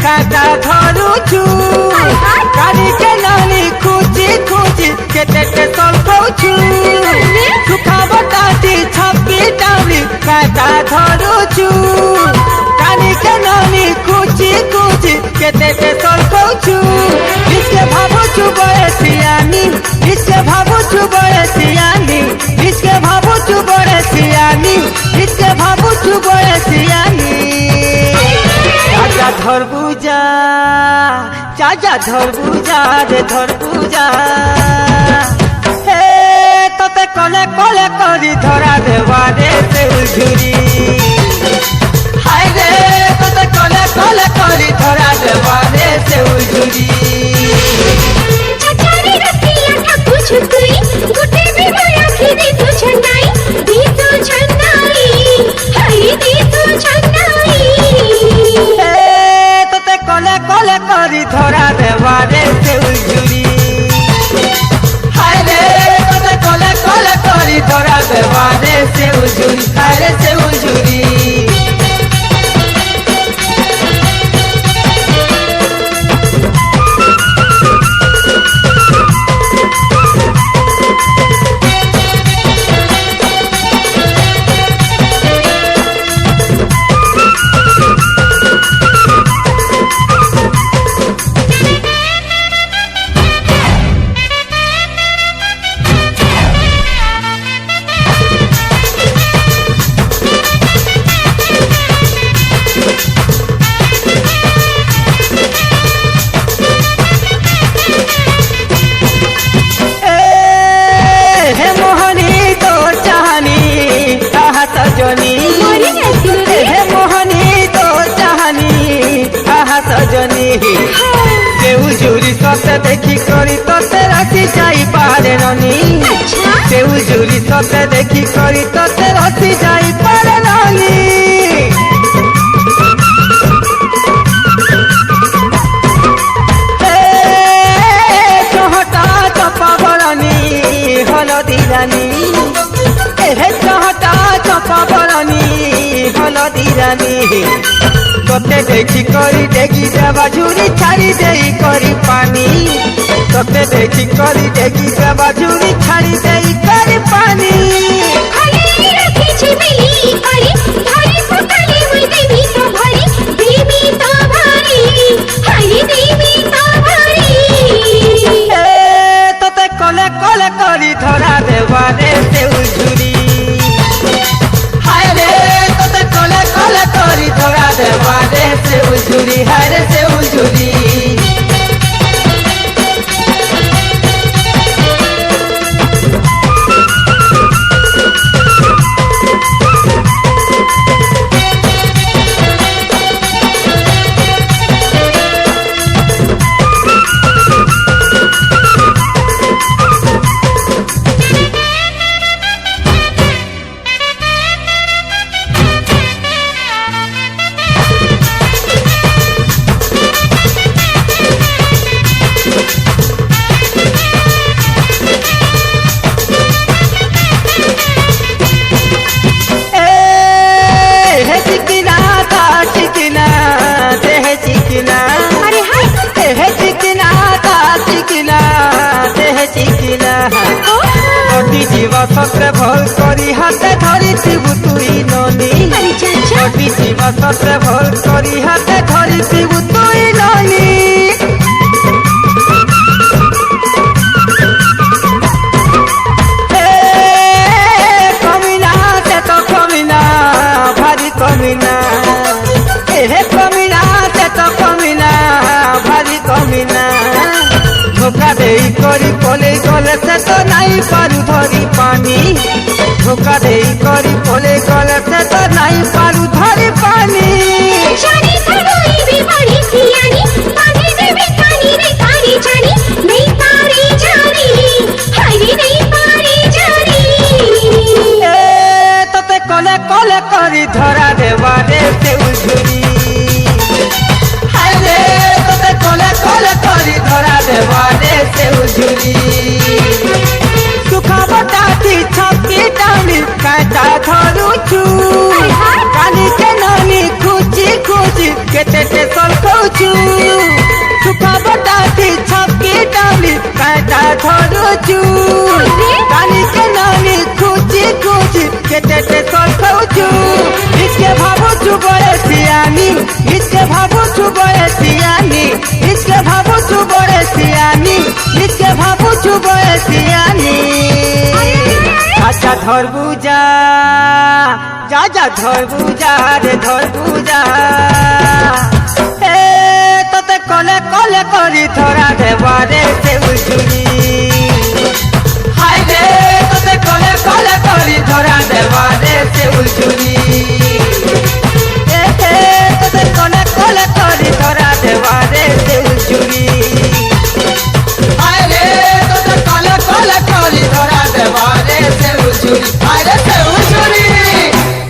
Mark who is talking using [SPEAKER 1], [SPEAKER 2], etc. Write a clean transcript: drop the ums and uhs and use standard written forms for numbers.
[SPEAKER 1] काटा धरुछु कानी के नानी खुची खुची केते सल्फौछु सुखा बताती छप्पी टाउली काटा धरुछु कानी के नानी खुची खुची केते सल्फौछु इसके भाबुछु बयसियानी इसके भाबुछु बयसियानी इसके भाबुछु बयसियानी इसके भाबुछु बयसियानी चाचा धरबुजा चाचा धरबुजा रे धरबुजा हे तते कले कले करी धरा देवा रे सेउझुरी हाय रे तते कले कले करी धरा देवा रे सेउझुरी
[SPEAKER 2] चाचा रे रतिया ठाकु छुतुई गुटे भी माया खिदी तू छनाई दी तू छनाई हाय दी तू छनाई
[SPEAKER 1] कले कले करी धरा देवा रे सेउझुरी हाय रे तते कले कले करी धरा देवा रे सेउझुरी हाय रे सेउझुरी हे मोहनी तो चाहनी आहा सजनी सेउझुरी सते देखी करी तते राखी जाई पारे ननी सेउझुरी सते देखी करी तते राखी जाई पारे ननी चहटा चपा बरनी हलदी रानी हे चहटा चपा बरनी हलदी रानी तोते देखी करी देखी देवा झुरी छाड़ी देई करी पानी तोते देखी करी देखी देवा झुरी छाड़ी देई करी पानी
[SPEAKER 2] खाली रखी छिबिली करी धारी फकाली हुई देवी तो भरी देवी तो भरी हाय देवी तो भरी
[SPEAKER 1] तोते कले कले करी धरा देवा रे सेउझुरी हाय रे तोते कले कले करी धरा देवा रे सेउझुरी हाय रे सेउझुरी सत्रे भल करी हाथे धरी थिबु तुई ननी जीवा सत्रे भल करी हाथे धरी थिबु तुई ननी कमिना से तो कमिना भारी कमिना कमिना से तो कमिना भारी कमिना धोखा देई करी पले गले से तो नहीं पारू धरी पानी धोखा देई करी पले गले से तो नहीं पारू धरी पानी
[SPEAKER 2] शानी सरोई भी बड़ी सियानी पानी देवी पानी रे कारी जानी नहीं पारी जानी हाय नहीं पारी जानी
[SPEAKER 1] तते कले कले करी धरा देवा रे सेउझुरी हाय रे तते कले कले करी धरा देवा रे सेउझुरी सुखा बताती छप्पी टाउली काटा धरुछु कानी के नानी खुची खुची केते सल्फौछु ଖାଉଛୁ କାଲିକେ ନାନୀ ଖୁଚି ଖୁଚି କେତେ ଟେନସନ ଖାଉଛୁ ନିଜକେ ଭାବୁଛୁ ବଳେ ସିଆନି ନିଜକେ ଭାବୁଛୁ ବଳେ ସିଆନି ନିଜକେ ଭାବୁଛୁ ବଳେ ସିଆନି ନିଜକେ ଭାବୁଛୁ ବଳେ ସିଆନି আচ্ছা ধরবু যা যা যা ধরবু যা রে ধরবু যা এ তোতে কলে কলে করি ধরা দেবারে সে উজুরি হাই রে তোতে কলে কলে করি ধরা দেবারে